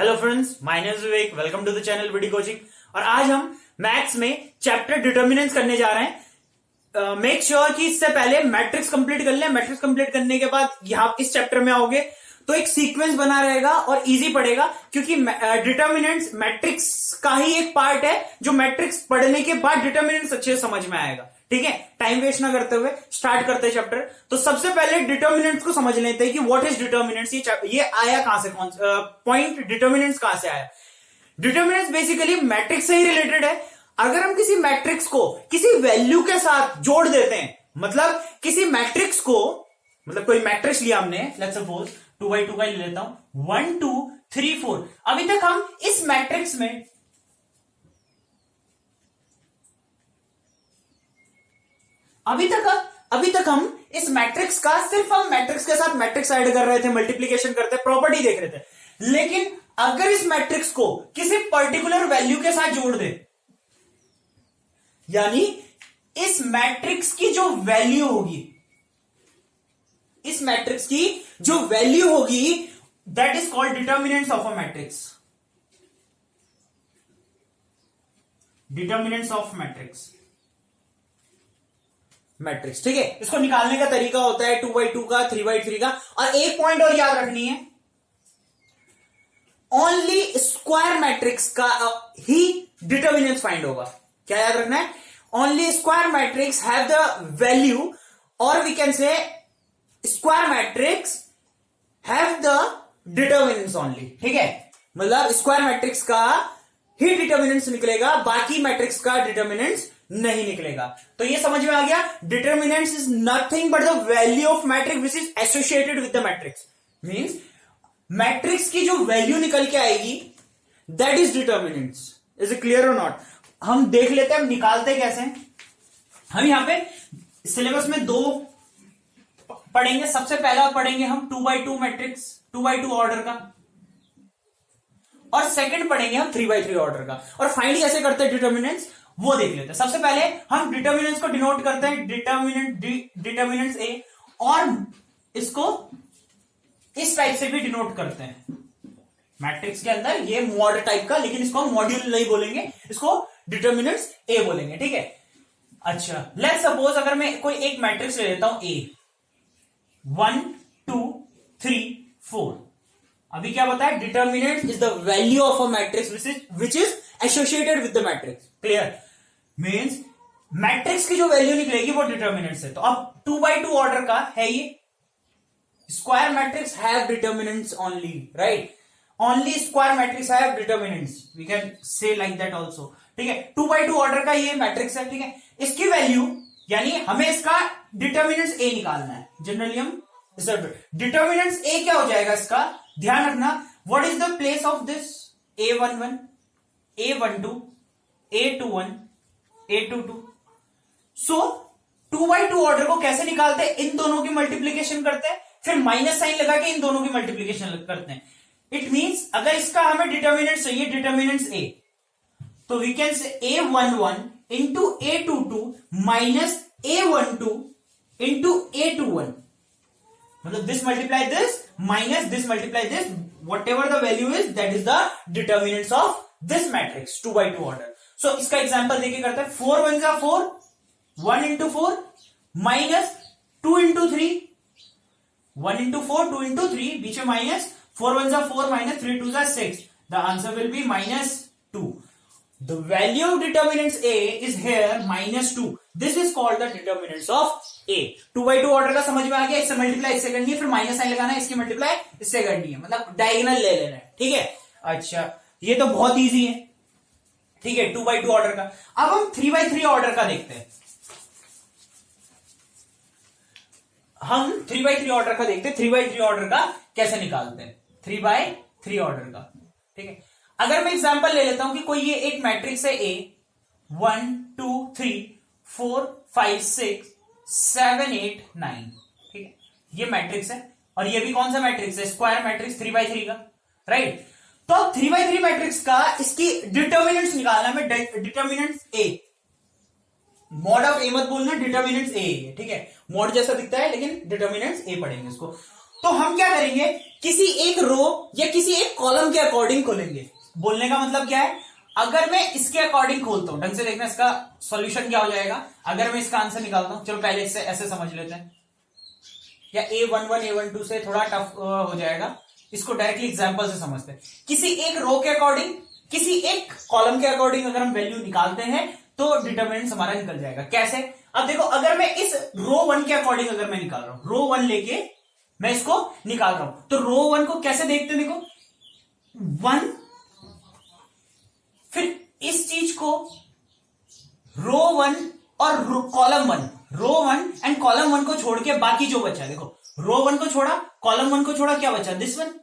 Hello friends, my name is Vivek. Welcome to the channel Vidi coaching. और आज हम maths में चैप्टर डिटर्मिनेंट्स करने जा रहे हैं। मेक श्योर कि इससे पहले मैट्रिक्स कंप्लीट कर लें। मैट्रिक्स कंप्लीट करने के बाद यहां इस चैप्टर में आओगे तो एक सीक्वेंस बना रहेगा और इजी पड़ेगा, क्योंकि डिटर्मिनेंट्स मैट्रिक्स का ही एक पार्ट है जो मैट्रिक्स पढ़ने के बाद डिटर्मिनेंट्स अच्छे से समझ में आएगा। ठीक है, टाइम वेस्ट ना करते हुए स्टार्ट करते हैं चैप्टर। तो सबसे पहले डिटर्मिनेंट्स को समझ लेते हैं कि व्हाट इज डिटर्मिनेंट्स। ये आया कहां से, कौन पॉइंट डिटर्मिनेंट्स कहां से आया। डिटर्मिनेंट्स बेसिकली मैट्रिक्स से ही रिलेटेड है। अगर हम किसी मैट्रिक्स को किसी वैल्यू के साथ जोड़ देते हैं, मतलब किसी मैट्रिक्स को, मतलब कोई मैट्रिक्स लिया हमने, लेट्स सपोज 2x2 का ले लेता हूं, 1 2 3 4। अभी तक हम इस मैट्रिक्स में अभी तक हम इस मैट्रिक्स का सिर्फ हम मैट्रिक्स के साथ मैट्रिक्स ऐड कर रहे थे, मल्टीप्लीकेशन करते, प्रॉपर्टी देख रहे थे। लेकिन अगर इस मैट्रिक्स को किसी पर्टिकुलर वैल्यू के साथ जोड़ दे, यानी इस मैट्रिक्स की जो वैल्यू होगी, इस मैट्रिक्स की जो वैल्यू होगी, that is called determinants of a matrix. Determinants of matrix, ठीक है। इसको निकालने का तरीका होता है 2x2 का, 3x3 का। और एक पॉइंट और याद रखनी है, ओनली स्क्वायर मैट्रिक्स का ही डिटर्मिनेंट्स फाइंड होगा। क्या याद रखना है? Only square matrix have the value, और we can say square matrix have the determinants only. ठीक है, मतलब स्क्वायर मैट्रिक्स का ही डिटर्मिनेंट्स निकलेगा, बाकी मैट्रिक्स का डिटर्मिनेंट्स नहीं निकलेगा। तो ये समझ में आ गया, determinants is nothing but the value of matrix which is associated with the matrix. Means matrix की जो वैल्यू निकल के आएगी, that is determinants. Is it clear और नॉट? हम देख लेते हैं हम निकालते कैसे। हम यहां पे सिलेबस में दो पढ़ेंगे। सबसे पहला पढ़ेंगे हम 2x2 मैट्रिक्स, 2x2 ऑर्डर का, और सेकंड पढ़ेंगे हम 3x3 ऑर्डर का। और फाइंड कैसे करते हैं डिटर्मिनेंट्स, वो देख लेते हैं। सबसे पहले हम डिटर्मिनेंट्स को डिनोट करते हैं, डिटर्मिनेंट्स ए, और इसको इस टाइप से भी डिनोट करते हैं मैट्रिक्स के अंदर। ये मॉड टाइप का, लेकिन इसको हम मॉड्यूल नहीं बोलेंगे, इसको डिटर्मिनेंट्स ए बोलेंगे। ठीक है, अच्छा, लेट्स सपोज अगर मैं कोई एक मैट्रिक्स ले लेता हूं ए, 1 2 3 4। अभी क्या बताया? Determinant is the value of a matrix which is associated with the matrix. Clear? Means matrix की जो वैल्यू निकलेगी वो डिटर्मिनेंट्स है। तो अब 2x2 ऑर्डर का है ये। Square matrix have determinants only, right? Only square matrix have determinants, we can say like that also. ठीक है, 2x2 ऑर्डर का ये मैट्रिक्स है। ठीक है, इसकी वैल्यू, यानी हमें इसका डिटर्मिनेंट्स ए निकालना है। जनरली हम डिटर्मिनेंट्स ए क्या हो जाएगा इसका, ध्यान रखना। What is the place of this? a11, a12, a21, a22। So 2x2 order को कैसे निकालते हैं? इन दोनों की मल्टीप्लीकेशन करते हैं, फिर माइनस साइन लगा के इन दोनों की मल्टीप्लीकेशन करते हैं। इट मींस अगर इसका हमें डिटर्मिनेंट्स चाहिए, डिटर्मिनेंट्स ए, तो वी कैन से a11 into a22 minus a12 into a21। मतलब this multiply this minus this multiply this, whatever the value is, that is the determinants of this matrix 2x2 order. So इसका example देके करते हैं। 4 1 जा 4, 1 into 4 minus 2 into 3, 1 into 4 2 into 3, बीच में minus, 4 1 जा 4 minus 3 2 जा 6। The answer will be -2। The value of determinants A is here -2. This is called the determinants of A. 2x2 order का समझ में आ गया। इससे मल्टीप्लाई इससे करनी है, फिर माइनस साइन लगाना है, इसकी मल्टीप्लाई इससे करनी है, मतलब डायगोनल ले लेना है। ठीक है, अच्छा, ये तो बहुत इजी है। ठीक है, 2x2 ऑर्डर का। अब हम 3x3 ऑर्डर का देखते हैं। हम 3x3 ऑर्डर का देखते हैं, 3x3 ऑर्डर का कैसे निकालते हैं, 3x3 ऑर्डर का। ठीक है, अगर मैं एग्जांपल ले लेता हूं कि कोई ये एक मैट्रिक्स है ए, 1 2 3 4 5 6 7 8 9। ठीक है, ये मैट्रिक्स है, और ये भी कौन सा मैट्रिक्स है? स्क्वायर मैट्रिक्स 3x3 का, राइट? तो 3x3 मैट्रिक्स का इसकी डिटर्मिनेंट्स निकालना है। डिटर्मिनेंट्स ए, मॉड ऑफ ए मत बोलना, डिटर्मिनेंट्स ए। ठीक है, मॉड जैसा दिखता है लेकिन डिटर्मिनेंट्स ए पढ़ेंगे इसको। तो हम क्या करेंगे, किसी एक रो या किसी एक कॉलम के अकॉर्डिंग खोलेंगे। बोलने का मतलब क्या है, अगर मैं इसके अकॉर्डिंग खोलता हूं, ढंग से देखना इसका सॉल्यूशन क्या हो जाएगा। अगर मैं इसका आंसर निकालता हूं, चलो पहले इससे ऐसे समझ लेते हैं, या A11 A12 से थोड़ा टफ हो जाएगा, इसको डायरेक्टली एग्जांपल से समझते हैं। किसी एक रो के अकॉर्डिंग, किसी एक कॉलम के अकॉर्डिंग अगर हम वैल्यू निकालते हैं तो डिटरमिनेंट हमारा निकल जाएगा। कैसे, अब देखो, अगर मैं इस रो 1 के अकॉर्डिंग अगर मैं निकाल रहा हूं, रो 1 लेके मैं इसको निकाल रहा हूं, तो रो 1 को कैसे देखते हैं, देखो 1, फिर इस चीज को रो 1 और कॉलम 1, रो 1 एंड कॉलम 1 को छोड़ के बाकी जो बचा, देखो रो 1 को छोड़ा, कॉलम 1 को छोड़ा, क्या बचा, दिस वन।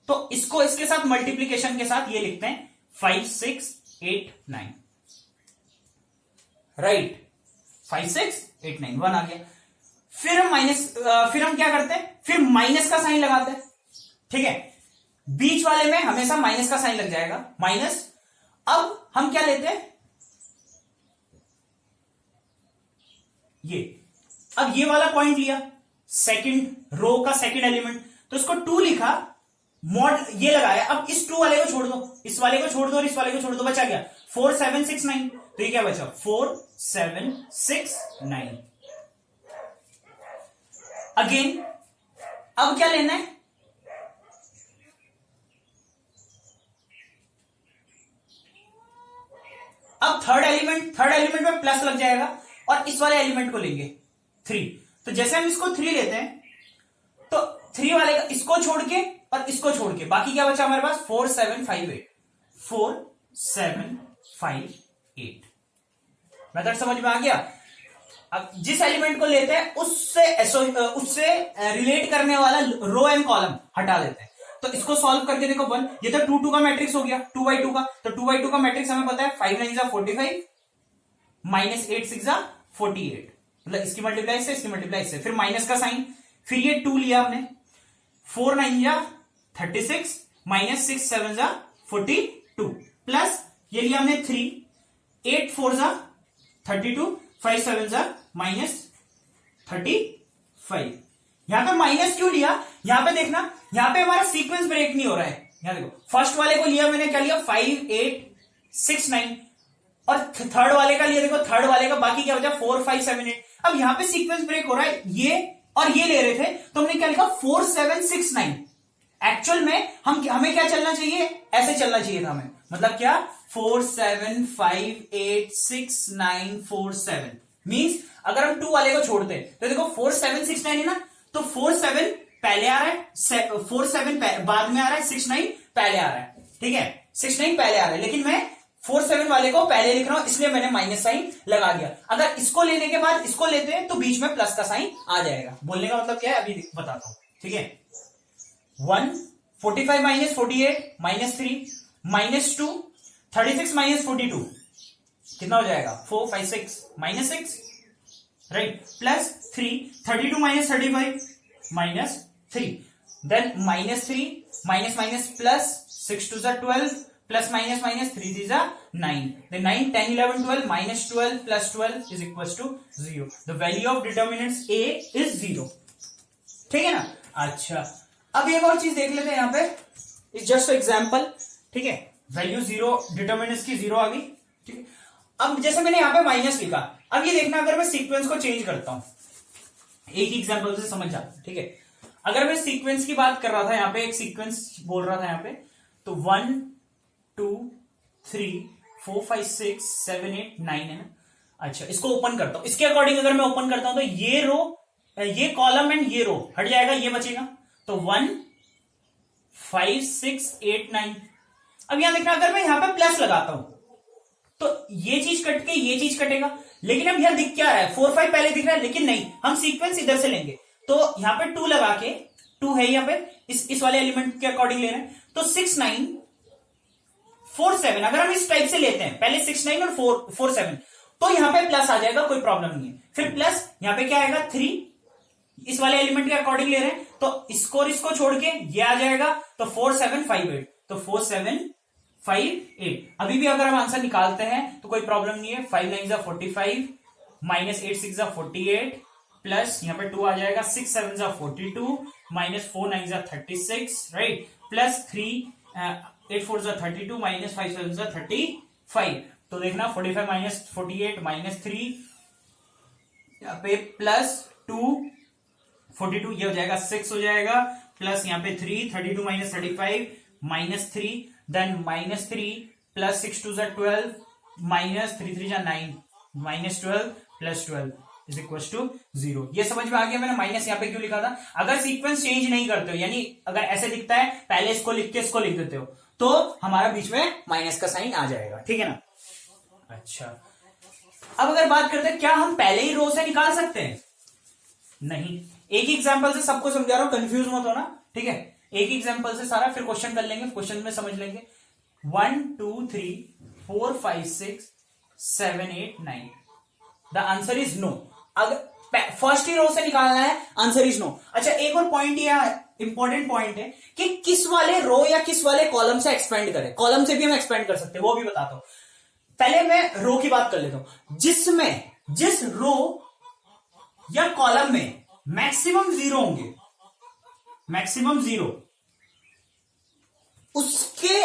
तो इसको इसके साथ मल्टीप्लीकेशन के साथ ये लिखते हैं 5 6 8 9, राइट, 5 6 8 9, 1 आ गया। फिर हम फिर हम क्या करते हैं, फिर माइनस का साइन लगाते हैं, ठीक है, बीच वाले में हमेशा माइनस का साइन लग जाएगा, माइनस। अब हम क्या लेते हैं, अब ये वाला पॉइंट लिया, सेकंड रो का सेकंड एलिमेंट, तो इसको 2 लिखा, मॉड ये लगाया। अब इस 2 वाले को छोड़ दो, इस वाले को छोड़ दो और इस वाले को छोड़ दो, बचा गया 4 7 6 9, तो ये क्या बचा, 4 7 6 9। अगेन अब क्या लेना है, अब थर्ड एलिमेंट में प्लस लग जाएगा और इस वाले एलिमेंट को लेंगे 3। तो जैसे हम इसको 3 लेते हैं तो 3 वाले का इसको छोड़ के और इसको छोड़ के बाकी क्या बचा हमारे पास, 4 7 5 8, 4 7 5 8। मेथड समझ में आ गया। अब जिस एलिमेंट को लेते हैं उससे रिलेट करने वाला रो एंड कॉलम हटा देते हैं। तो इसको सॉल्व करके देखो 1, ये तो 2 2 का मैट्रिक्स हो गया, 2 by 2 का, तो 2 by 2 का मैट्रिक्स हमें पता है 5 9 45 माइनस 8 6 48, मतलब इसकी मल्टीप्लाई से इसकी मल्टीप्लाई से, फिर माइनस का साइन, फिर ये 2 लिया हमने, 4 9 36 माइनस 6 7 42, प्लस ये लिया हमने 3, 8 4 32, 5 7 माइनस 35। यहां पे माइनस क्यों लिया, यहां पे देखना, यहां पे हमारा सीक्वेंस ब्रेक नहीं हो रहा है। यहां देखो, फर्स्ट वाले को लिया मैंने, क्या लिया, 5 8 6 9, और थर्ड वाले का लिया, देखो थर्ड वाले का बाकी क्या बचा, 4 5 7 8। अब यहां पे सीक्वेंस ब्रेक हो रहा है, ये और ये ले रहे थे, तो हमने क्या लिखा, 4 7 6 9। एक्चुअल में हमें क्या चलना चाहिए, ऐसे चलना चाहिए था हमें, मतलब क्या, 4 7 5 8 6 9 4 7। मींस अगर हम 2 वाले को छोड़ते हैं तो देखो 4 7 6 9 है ना, तो 4 7 पहले आ रहा है, 4 7 बाद में आ रहा है, 6 9 पहले आ रहा है, ठीक है, 6 9 पहले आ रहा है, लेकिन मैं 4 7 वाले को पहले लिख रहा हूं, इसलिए मैंने माइनस साइन लगा दिया। अगर इसको लेने के बाद इसको लेते हैं तो बीच में प्लस का साइन आ जाएगा। बोलने का मतलब क्या है, अभी बताता हूं, ठीक है। 1 45 माइनस 48 माइनस 3 माइनस 2 36 माइनस 42 कितना हो जाएगा, 4 5 6 minus 6, right, plus 3 32 minus 35 minus 3, then minus 3 minus minus plus 6 2 12 plus minus minus 3 3 9, then 9 10 11 12 minus 12 plus 12 is equals to 0. The value of determinants A is 0. ठीक है ना। अच्छा, अब एक और चीज देख लेते हैं, यहाँ पे इज जस्ट एग्जाम्पल, ठीक है, वैल्यू 0, डिटर्मिनेंट्स की 0 आ गई, ठीक है। अब जैसे मैंने यहाँ पे माइनस लिखा, अब ये देखना, अगर मैं सीक्वेंस को चेंज करता हूं, एक ही एग्जाम्पल से समझ जाता, ठीक है। अगर मैं सीक्वेंस की बात कर रहा था, यहाँ पे एक सीक्वेंस बोल रहा था यहाँ पे, तो 1 2 3 4 5 6 7 8 9 है ना। अच्छा, इसको ओपन करता हूं, इसके अकॉर्डिंग अगर मैं ओपन करता हूं तो ये रो, ये कॉलम एंड ये रो हट जाएगा, ये बचेगा, तो 1 5 6 8 9। अब यहां देखना, अगर मैं यहां पे प्लस लगाता हूं तो ये चीज कट के ये चीज कटेगा, लेकिन अब यहां दिख क्या रहा है, 4 5 पहले दिख रहा है, लेकिन नहीं, हम सीक्वेंस इधर से लेंगे, तो यहां पे 2 लगा के, 2 है यहां पे, इस वाले एलिमेंट के अकॉर्डिंग ले रहे हैं, तो 6 9 4 7, अगर हम इस टाइप से लेते हैं, पहले 6 9 और 4 7, तो यहां पे प्लस आ जाएगा, कोई प्रॉब्लम नहीं है। फिर प्लस यहां पे क्या आएगा, 3, इस वाले एलिमेंट के अकॉर्डिंग ले रहे हैं, तो इसको और इसको छोड़ के ये आ जाएगा, तो 4 7 5 8, तो 4 7 5 8। अभी भी अगर हम आंसर निकालते हैं तो कोई प्रॉब्लम नहीं है, 5 9 45 माइनस 8 6 48, प्लस यहां पे 2 आ जाएगा, 6 7 42 माइनस 4 9 जा 36, राइट, प्लस 3 8 4 जा 32 माइनस 5 7 जा 35। तो देखना 45 माइनस 48 माइनस 3 यहाँ पे प्लस 2 42 ये हो जाएगा 6 हो जाएगा, प्लस यहाँ पे 3 32 minus 35 minus 3 then minus 3 plus 6 2 जा 12 माइनस 3 3 जा 9 minus 12 plus 12 is equal to 0। ये समझ में आ गया मैंने माइनस यहाँ पे क्यों लिखा था। अगर सीक्वेंस चेंज नहीं करते हो, यानी अगर ऐसे दिखता है पहले इसको लिख के इसको लिख देते हो, तो हमारा बीच में माइनस का साइन आ जाएगा, ठीक है ना। अच्छा, अब अगर बात करते हैं क्या हम पहले ही रो से निकाल सकते हैं? नहीं, एक ही एग्जांपल से सबको समझा रहा हूं, कंफ्यूज मत होना, ठीक है। एक ही एग्जांपल से सारा फिर क्वेश्चन कर लेंगे, क्वेश्चन में समझ लेंगे। 1 2 3 4 5 6 7 8 9 द आंसर इज नो। अगर फर्स्ट ही रो से निकालना है, आंसर इज नो। अच्छा, एक और पॉइंट ये इंपॉर्टेंट पॉइंट है कि किस वाले रो या किस वाले कॉलम से एक्सपेंड करें। कॉलम से भी हम एक्सपेंड कर सकते हैं, वो भी बताता हूं। पहले मैं रो की बात कर लेता हूं, जिस रो या कॉलम में मैक्सिमम 0 होंगे, मैक्सिमम 0, उसके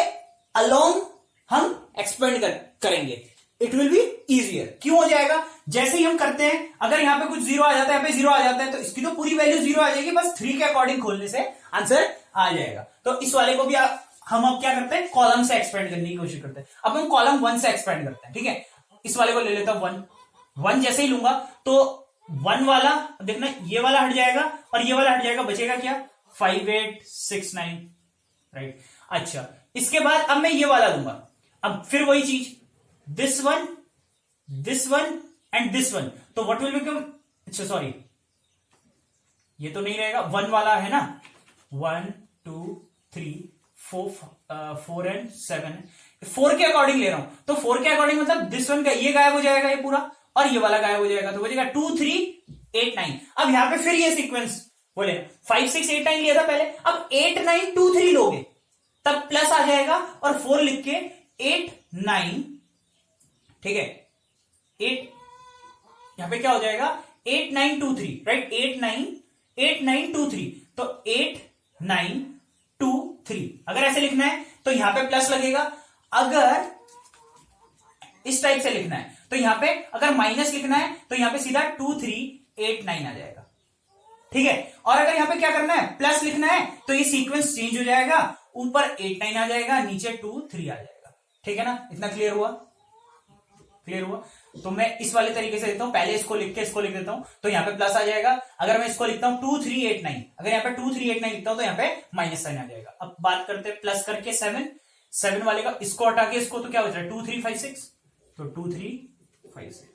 अलोंग हम एक्सपेंड करेंगे। It will be easier. क्यों हो जाएगा? जैसे ही हम करते हैं, अगर यहां पे कुछ 0 आ जाता है, यहाँ पे 0 आ जाता है, तो इसकी तो पूरी वैल्यू 0 आ जाएगी, बस 3 के अकॉर्डिंग खोलने से आंसर आ जाएगा। तो इस वाले को भी हम अब क्या करते हैं, कॉलम से एक्सपेंड करने की कोशिश करते हैं। अब हम कॉलम 1 से एक्सपेंड करते हैं, ठीक है। इस वाले को ले लेता हूं 1 जैसे ही लूंगा तो 1 वाला देखना, ये वाला हट जाएगा और ये वाला हट जाएगा, बचेगा क्या 5 8 6 9, राइट। अच्छा, इसके बाद अब मैं ये वाला दूंगा, अब फिर वही चीज, this one and this one, तो व्हाट विल बिकम, अच्छा सॉरी ये तो नहीं रहेगा, 1 वाला है ना, 1 2 3 4 एंड 7, 4 के अकॉर्डिंग ले रहा हूं, तो 4 के अकॉर्डिंग मतलब दिस वन का ये गायब हो जाएगा, ये पूरा, और ये वाला गायब हो जाएगा, तो बचेगा 2 3 8 9। अब यहां पे फिर ये सीक्वेंस बोले 5 6 8 9 लिया था पहले, अब 8 9 2 3 लोगे तब प्लस आ जाएगा और 4 लिख के 8 9, ठीक है, 8 यहां पे क्या हो जाएगा 8 9 2 3, राइट, 8 9 2 3, तो 8 9 2 3। अगर ऐसे लिखना है तो यहां पे प्लस लगेगा, अगर इस टाइप से लिखना है तो यहां पे अगर माइनस लिखना है तो यहां पे सीधा 2 3 8 9 आ जाएगा, ठीक है। और अगर यहां पे क्या करना है, प्लस लिखना है, तो ये सीक्वेंस चेंज हो जाएगा, ऊपर 8 9 आ जाएगा, नीचे 2 3 आ जाएगा, ठीक है ना। इतना क्लियर हुआ? क्लियर हुआ? तो मैं इस वाले तरीके से देता हूं, पहले इसको लिख के इसको लिख देता हूं, तो यहां पे प्लस आ जाएगा। अगर मैं इसको लिखता हूं 2 3 8 9, अगर यहां पे 2 3 8 9 लिखता हूं तो यहां पे माइनस साइन आ जाएगा। अब बात करते हैं प्लस करके 7 वाले का, इसको हटा के इसको, तो क्या बच रहा है 2 3 5 6, तो 2 3 5 6,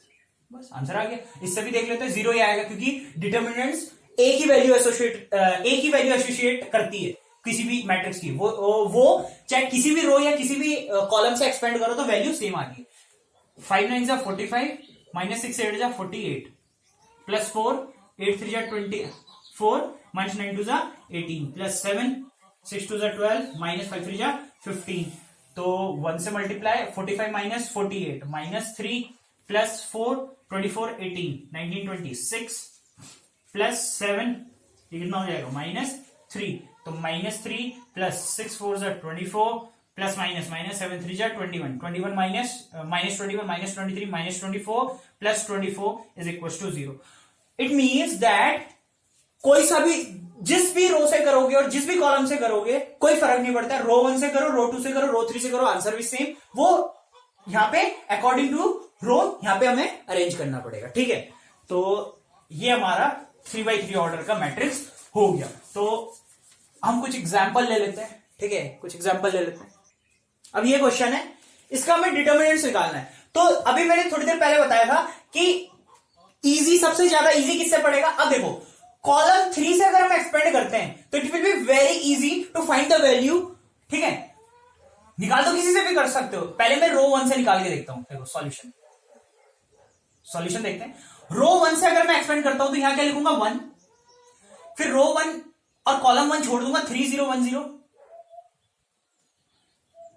बस आंसर आ गया। इससे भी देख लेते हैं 0 ही आएगा, क्योंकि डिटर्मिनेंट्स एक ही वैल्यू एसोसिएट करती है किसी भी मैट्रिक्स की, वो चाहे किसी भी रो या किसी भी कॉलम से एक्सपेंड करो तो वैल्यू सेम आती है। 5 9 जा 45 माइनस 6 8 जा 48 प्लस 4 8 3 जा 24 माइनस 9 2 जा 18 प्लस 7 6 2 जा 12 माइनस 5 3 जा 15, तो 1 से multiply 45 minus 48 minus 3 plus 4 24 18 19 26 plus 7, ये कितना हो जाएगा माइनस 3, तो माइनस 3 प्लस 6 4 जा 24 प्लस माइनस 7 3 जा 21 minus 21 minus 23 minus 24 plus 24 is equal to 0। It means that कोई सा भी, जिस भी रो से करोगे और जिस भी कॉलम से करोगे कोई फर्क नहीं पड़ता, रो 1 से करो, रो 2 से करो, रो 3 से करो, आंसर भी सेम। वो यहां पे अकॉर्डिंग टू रो यहां पे हमें अरेंज करना पड़ेगा, ठीक है। तो ये हमारा 3x3 ऑर्डर का मैट्रिक्स हो गया। तो हम कुछ एग्जाम्पल ले लेते हैं, ठीक है, कुछ एग्जाम्पल ले लेते हैं। अब ये क्वेश्चन है, इसका हमें डिटर्मिनेंट्स निकालना है। तो अभी मैंने थोड़ी देर पहले बताया था कि इजी, सबसे ज्यादा इजी किससे पड़ेगा। अब देखो कॉलम 3 से अगर हम एक्सपेंड करते हैं तो it will be very easy to find the value, ठीक है। निकाल तो किसी से भी कर सकते हो, पहले मैं रो 1 से निकाल के देखता हूं। देखो सॉल्यूशन देखते हैं। रो 1 से अगर मैं एक्सपेंड करता हूं तो यहां क्या लिखूंगा 1, फिर रो 1 और कॉलम 1 छोड़ दूंगा 3 0 1 0।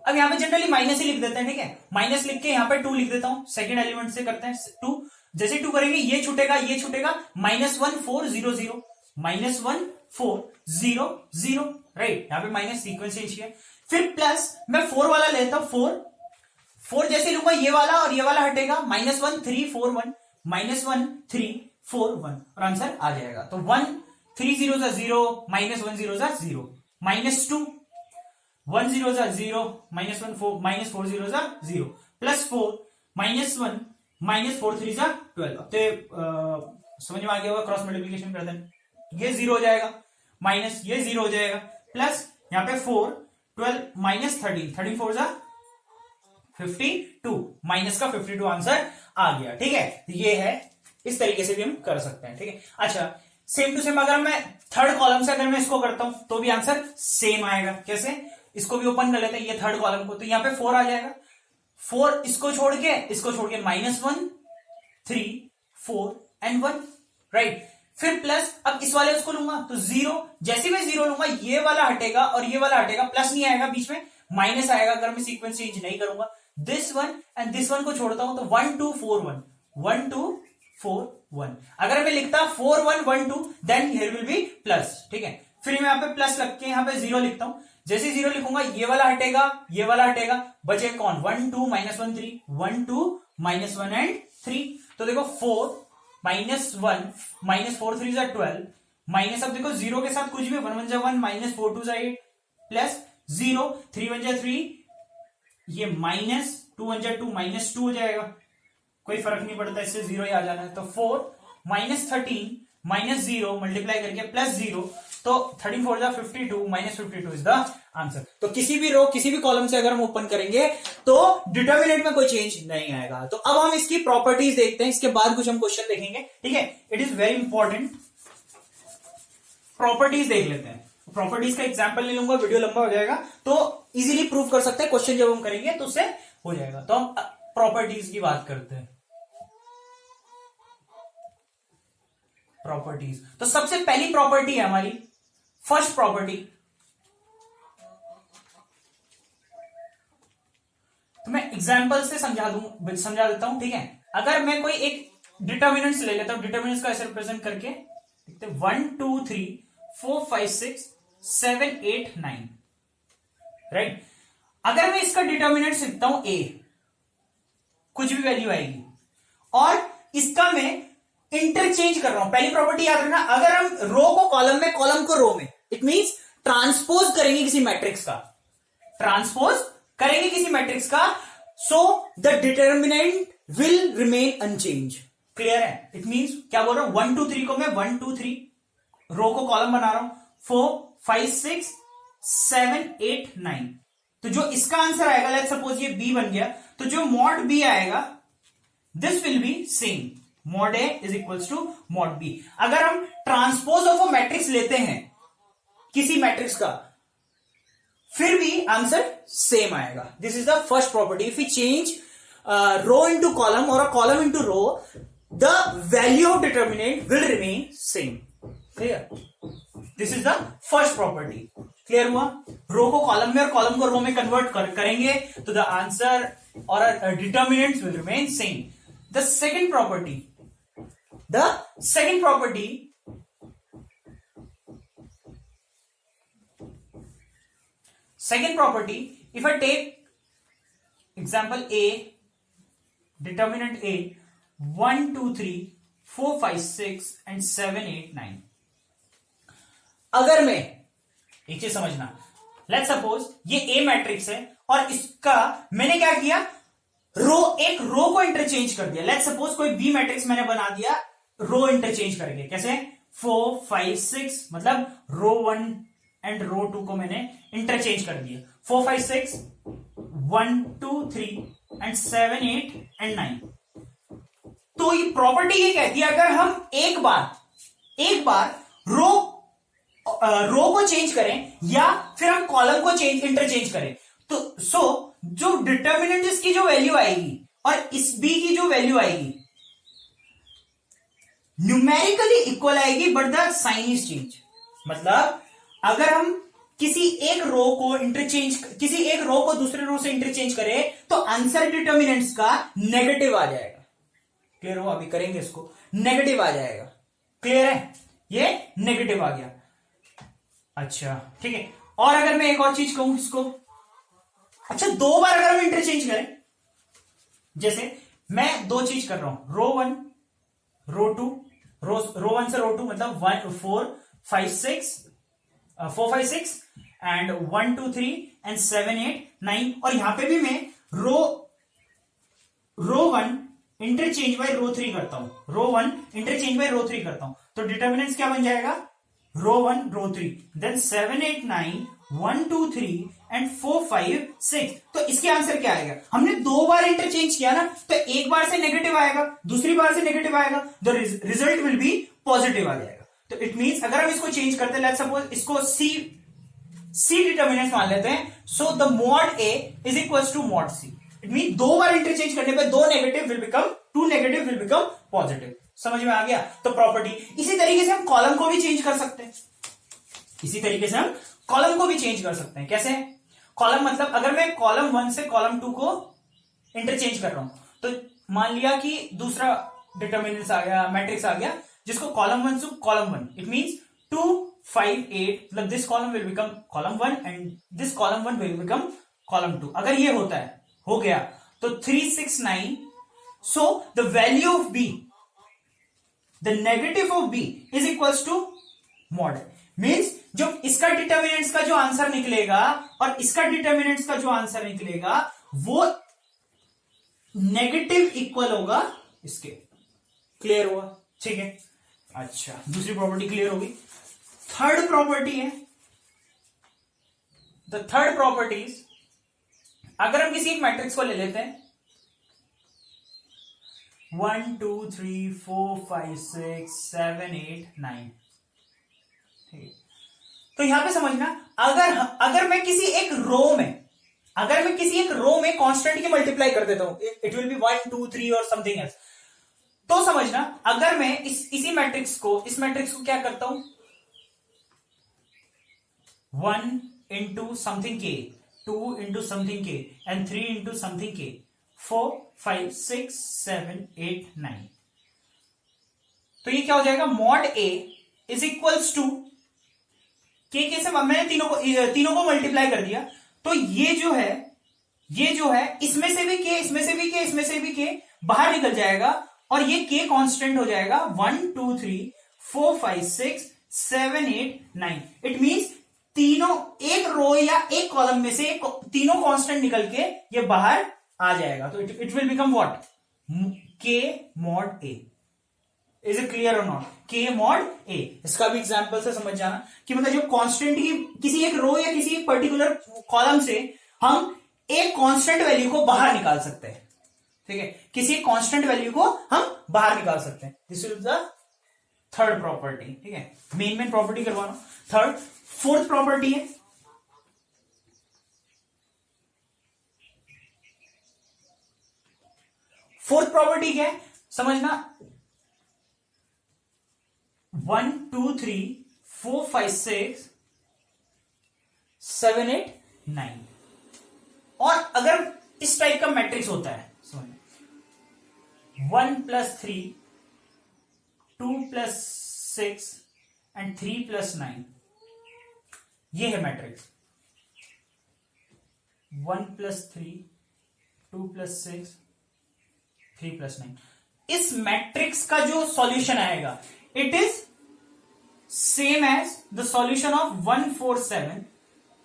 अब यहां पे जनरली माइनस ही लिख देते हैं, ठीक है। माइनस लिख के यहां पे 2 लिख देता हूं, सेकंड एलिमेंट से करते हैं 2। जैसे 2 करेंगे ये छूटेगा, ये छूटेगा, -1 4 0 0 -1 4 0 0, राइट, यहां पे माइनस सीक्वेंस चेंज किया। फिर प्लस मैं 4 वाला लेता हूं, 4 जैसे लूंगा ये वाला और ये वाला हटेगा, -1 3 4 1, -1 3 4 1, और आंसर आ जाएगा। तो 1 3 0 0, -1 0 0, -2 1 0 0, -1 4 -4 0 0, +4 -1 -4 3 12। अब तो समझ में आ गया होगा, क्रॉस मल्टीप्लीकेशन कर देना, ये 0 हो जाएगा, माइनस ये 0 हो जाएगा, प्लस यहां पे 4 12 -13 13 4 52, माइनस का 52 आंसर आ गया। ठीक है, ये है, इस तरीके से भी हम कर सकते हैं। ठीक है, अच्छा सेम टू सेम अगर मैं थर्ड कॉलम से अगर मैं इसको करता हूं तो भी आंसर सेम आएगा। कैसे, इसको भी ओपन कर लेते हैं, ये थर्ड कॉलम को, तो यहां पे 4 आ जाएगा, 4 इसको छोड़ के -1 3 4 एंड 1, राइट। फिर प्लस, अब इस वाले उसको लूंगा तो 0, जैसे मैं 0 लूंगा ये वाला हटेगा और ये वाला हटेगा, प्लस नहीं आएगा, बीच में माइनस आएगा अगर मैं सीक्वेंस चेंज नहीं करूंगा। This one and this one को छोड़ता हूं तो 1 2 4 1 1 2 4 1, अगर मैं लिखता 4 1 1 2 then here will be plus. ठीक है, फिर मैं यहां पे प्लस लग के यहां पे 0 लिखता हूं, जैसे 0 लिखूंगा ये वाला हटेगा, ये वाला हटेगा, बचे कौन, 1 2 -1 3 1 2 -1 एंड 3। तो देखो 4 -1 -4 3 12, माइनस, अब देखो 0 के साथ कुछ भी, 1 1 1 -4 2 8, प्लस 0 3 1 3, ये -2 1 2 -2 हो जाएगा, कोई फर्क नहीं पड़ता, इससे 0 ही आ जाना है। तो 4 -13 -0 मल्टीप्लाई करके प्लस 0, तो 13 4 52 -52 इज द आंसर। तो किसी भी रो किसी भी कॉलम से अगर हम ओपन करेंगे तो डिटर्मिनेंट में कोई चेंज नहीं आएगा। तो अब हम इसकी प्रॉपर्टीज देखते हैं, इसके बाद कुछ हम क्वेश्चन देखेंगे। ठीक है, it is very important, properties देख लेते हैं। प्रॉपर्टीज का एग्जांपल नहीं लूंगा, वीडियो लंबा हो जाएगा, तो इजीली प्रूव कर सकते हैं, क्वेश्चन जब हम करेंगे तो उससे हो जाएगा। तो हम प्रॉपर्टीज की बात करते हैं। प्रॉपर्टीज, तो सबसे पहली प्रॉपर्टी है हमारी, फर्स्ट प्रॉपर्टी, तो मैं एग्जांपल से समझा देता हूं। ठीक है, अगर मैं कोई एक डिटर्मिनेंट्स ले लेता हूं, डिटर्मिनेंट्स का ऐसे रिप्रेजेंट करके लिखते 1 2 3 4 5 6 7 8 9, राइट। अगर मैं इसका डिटर्मिनेंट्स लिखता हूं a, कुछ भी वैल्यू आएगी, और इसका मैं इंटरचेंज कर रहा हूं। पहली प्रॉपर्टी याद रखना, अगर हम रो को कॉलम में, कॉलम को रो में, इट मींस ट्रांसपोज करेंगे किसी मैट्रिक्स का, ट्रांसपोज करेंगे किसी मैट्रिक्स का, so the determinant will remain unchange. Clear है, इट मींस क्या बोल रहा हूं, 1 2 3 को मैं 1 2 3 रो को कॉलम बना रहा हूं, 4 5 6 7 8 9, तो जो इसका आंसर आएगा, लेट्स सपोज ये b बन गया, तो जो मॉड b आएगा this will be same, mod a is equals to mod b। अगर हम ट्रांसपोज ऑफ अ मैट्रिक्स लेते हैं किसी मैट्रिक्स का, फिर भी आंसर सेम आएगा। This is the first property. If you change row into column और a column into row, the value of determinant will remain same. Clear, this is the first property. Clear हुआ, row को column में और column को रो में convert करेंगे तो the answer और determinants will remain same. The second property, if I take example A, determinant A, 1 2 3 4 5 6 and 7 8 9, अगर मैं, एक चीज समझना, लेट्स सपोज ये A मैट्रिक्स है और इसका मैंने क्या किया, एक रो को इंटरचेंज कर दिया। लेट्स सपोज कोई बी मैट्रिक्स मैंने बना दिया रो इंटरचेंज करके, कैसे, 4 5 6, मतलब रो 1 एंड रो 2 को मैंने इंटरचेंज कर दिया, 4 5 6 1 2 3 एंड 7 8 एंड 9। तो ये प्रॉपर्टी ये कहती है, अगर हम एक बार रो को चेंज करें या फिर हम कॉलम को इंटरचेंज करें, तो जो डिटर्मिनेंट इसकी जो वैल्यू आएगी और इस बी की जो वैल्यू आएगी न्यूमेरिकली इक्वल आएगी, but the sign is change. मतलब अगर हम किसी एक रो को दूसरे रो से इंटरचेंज करें तो आंसर डिटर्मिनेंट्स का नेगेटिव आ जाएगा। क्लियर हो, अभी करेंगे इसको, नेगेटिव आ जाएगा। क्लियर है, ये नेगेटिव आ गया। अच्छा ठीक है, और अगर मैं एक और चीज कहूं इसको, अच्छा दो बार अगर हम इंटरचेंज करें, जैसे मैं दो चीज कर रहा हूं, row one row two, row one से रो टू मतलब 4 5 6 एंड 1 2 3 एंड 7 8 9, और यहां पे भी मैं row one interchange by row three करता हूं, row one interchange by row three करता हूं, तो डिटर्मिनेंट्स क्या बन जाएगा, row one row three, then 7 8 9 1 2 3 and 4 5 6। तो इसके आंसर क्या आएगा, हमने दो बार इंटरचेंज किया ना, तो एक बार से नेगेटिव आएगा, दूसरी बार से नेगेटिव आएगा, the result will be positive आ जाएगा। तो इट मींस अगर हम इसको चेंज करते हैं, लेट्स सपोज इसको सी डिटर्मिनेंट मान लेते हैं, so the mod A is equal to mod C. It mean दो बार इंटरचेंज करने पे दो negative will become two negative will become positive. समझ में आ गया। तो प्रॉपर्टी इसी तरीके से हम कॉलम को भी चेंज कर सकते हैं, इसी तरीके से हम कॉलम को भी चेंज कर सकते हैं। कैसे, कॉलम मतलब अगर मैं कॉलम 1 से कॉलम 2 को इंटरचेंज कर रहा हूं, तो मान लिया कि दूसरा डिटर्मिनेंट्स आ गया, मैट्रिक्स आ गया, जिसको कॉलम 1 से कॉलम 1, इट मींस 2 5 8, मतलब this column will become column 1 and this column 1 will become column 2। अगर ये होता है, हो गया, तो 3 6 9, so the value of B, the negative of B is equals to mod, means जो इसका डिटर्मिनेंट्स का जो आंसर निकलेगा और इसका डिटर्मिनेंट्स का जो आंसर निकलेगा वो नेगेटिव इक्वल होगा इसके। क्लियर हुआ, ठीक है। अच्छा, दूसरी प्रॉपर्टी क्लियर होगी। थर्ड प्रॉपर्टी है, द थर्ड प्रॉपर्टीज, अगर हम किसी एक मैट्रिक्स को ले लेते हैं 1 2 3 4 5 6 7 8 9, ठीक है। तो यहां पे समझना, अगर मैं किसी एक रो में, अगर मैं किसी एक रो में कांस्टेंट की मल्टीप्लाई कर देता हूं, इट विल बी 1 2 3 और समथिंग एल्स, तो समझना अगर मैं इसी मैट्रिक्स को, इस मैट्रिक्स को क्या करता हूं, 1 इंटू समथिंग के, 2 इंटू समथिंग के एंड 3 इंटू समथिंग के, 4 5 6 7 8 9, तो ये क्या हो जाएगा, mod A is equals to के से मैंने तीनों को मल्टीप्लाई कर दिया, तो ये जो है इसमें से भी के, इसमें से भी के, इसमें से भी के बाहर निकल जाएगा, और ये के कांस्टेंट हो जाएगा 1 2 3 4 5 6 7 8 9। इट मींस तीनों, एक रो या एक कॉलम में से तीनों कांस्टेंट निकल के ये बाहर आ जाएगा, तो इट विल बिकम व्हाट, के mod A. Is it clear और नॉट, के मॉड ए। इसका भी एग्जांपल से समझ जाना कि मतलब जो कांस्टेंट की किसी एक रो या किसी एक पर्टिकुलर कॉलम से हम एक कांस्टेंट वैल्यू को बाहर निकाल सकते हैं, ठीक है, किसी कांस्टेंट वैल्यू को हम बाहर निकाल सकते हैं। This is the third property, ठीक है। मेन प्रॉपर्टी करवाना थर्ड। फोर्थ प्रॉपर्टी है, फोर्थ प्रॉपर्टी क्या है समझना, 1 2 3 4 5 6 7 8 9, और अगर इस टाइप का मैट्रिक्स होता है, समझ 1 + 3 2 + 6 एंड 3 + 9, ये है मैट्रिक्स 1 + 3 2 + 6 3 + 9। इस मैट्रिक्स का जो सॉल्यूशन आएगा, it is same as the solution of 1 4 7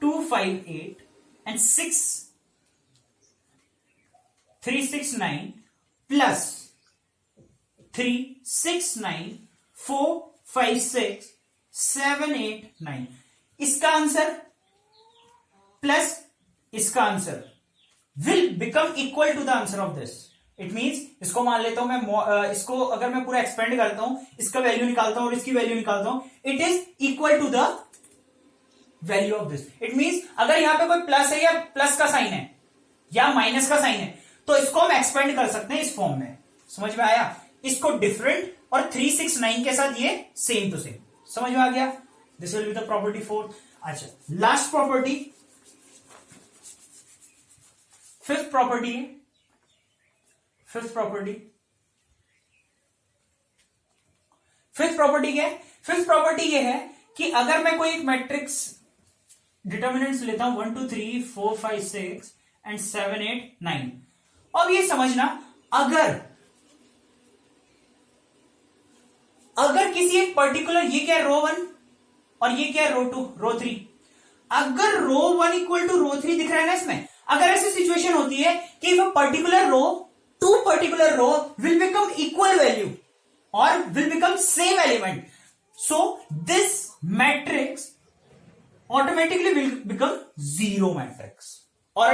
2 5 8 and 6 3 6 9 plus 3 6 9 4 5 6 7 8 9। इसका आंसर प्लस इसका answer will become equal to the answer of this. It means, इसको मान लेता हूं मैं, इसको अगर मैं पूरा एक्सपेंड करता हूं, इसका वैल्यू निकालता हूं और इसकी वैल्यू निकालता हूं, it is equal to the value of this. It means अगर यहां पे कोई प्लस है या प्लस का साइन है या माइनस का साइन है, तो इसको हम एक्सपेंड कर सकते हैं इस फॉर्म में। समझ में आया, इसको डिफरेंट और 3 6 9 के साथ ये सेम टू सेम। समझ में आ गया, this will be the property 4। अच्छा, लास्ट प्रॉपर्टी, फिफ्थ प्रॉपर्टी है, फिफ्थ प्रॉपर्टी क्या है, फिफ्थ प्रॉपर्टी ये है कि अगर मैं कोई एक मैट्रिक्स डिटर्मिनेंट्स लेता हूं 1 2 3 4 5 6 एंड 7 8 9। अब ये समझना, अगर किसी एक पर्टिकुलर, ये क्या है रो 1 और ये क्या है रो 2 रो 3, अगर रो 1 इक्वल टू रो 3 दिख रहा है ना इसमें, अगर ऐसी सिचुएशन होती है कि particular row to particular row will become equal value और will become same element, so this matrix automatically will become zero matrix, or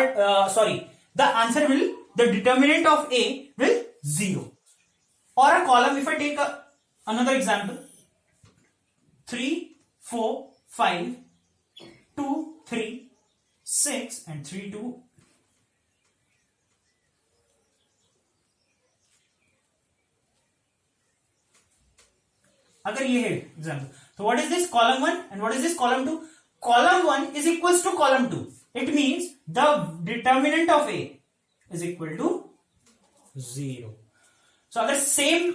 sorry, the answer will, the determinant of A will 0. Or a column, if I take another example, 3 4 5 2 3 6 and 3 2, अगर ये है example, तो what is this column 1 and what is this column 2? Column 1 is equals to column 2. It means the determinant of A is equal to 0. So अगर same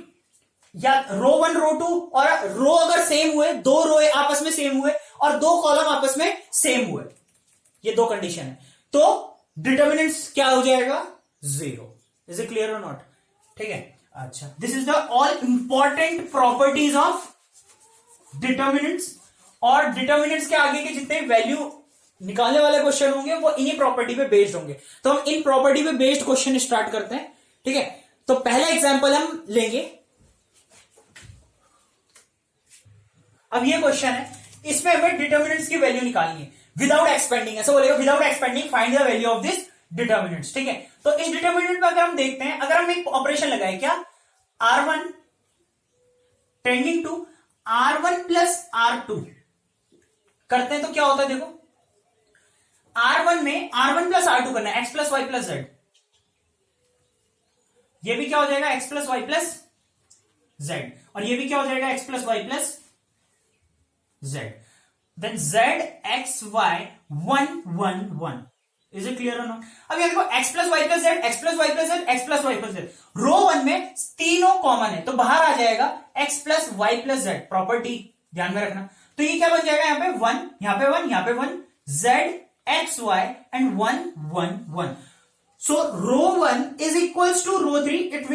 या रो 1 रो 2 और रो अगर same हुए, दो रो आपस में सेम हुए और दो कॉलम आपस में सेम हुए, ये दो कंडीशन है, तो डिटर्मिनेंट्स क्या हो जाएगा? 0. इज इट क्लियर और नॉट? ठीक है, अच्छा, this is the all important properties of determinants. और डिटर्मिनेंट्स के आगे के जितने वैल्यू निकालने वाले क्वेश्चन होंगे वो इन्हीं प्रॉपर्टी पे बेस्ड होंगे। तो हम इन प्रॉपर्टी पे बेस्ड क्वेश्चन स्टार्ट करते हैं। ठीक है, तो पहला एग्जांपल हम लेंगे। अब ये क्वेश्चन है, इसमें हमें डिटर्मिनेंट्स की वैल्यू निकालनी है विदाउट एक्सपेंडिंग। ऐसा बोलेगा without expanding find the value of this determinants. ठीक है, तो इस डिटर्मिनेंट में अगर हम देखते हैं, अगर हम एक ऑपरेशन लगाए क्या, R1 tending to R1 plus R2 करते हैं तो क्या होता है? देखो, R1 में R1 प्लस R2 करना है, x plus Y plus Z, ये भी क्या हो जाएगा? x plus Y plus Z, और ये भी क्या हो जाएगा? x plus Y plus Z. Then Z X Y 1 1 1। Is it clear और नॉट? अब ये देखो, x plus Y plus Z, X plus Y plus Z, X plus Y plus Z, row 1 में तीनों कॉमन है तो बाहर आ जाएगा x plus Y plus Z. Property ध्यान में रखना, तो ये क्या बन जाएगा? यहां पे 1, यहां पे 1, यहां पे 1, z X Y and 1 1 1। So row 1 is equals to row 3। It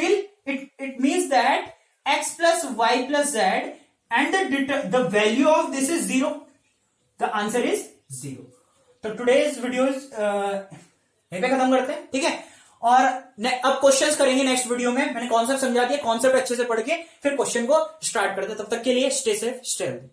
means that x plus Y plus Z and the value of this is 0। The answer is 0। तो टुडेज वीडियोस यहीं पे खत्म करते हैं। ठीक है, और अब क्वेश्चंस करेंगे नेक्स्ट वीडियो में। मैंने कॉन्सेप्ट समझा दिया, कॉन्सेप्ट अच्छे से पढ़ के फिर क्वेश्चन को स्टार्ट करते हैं। तब तक के लिए स्टे सेफ, स्टे हेल्दी।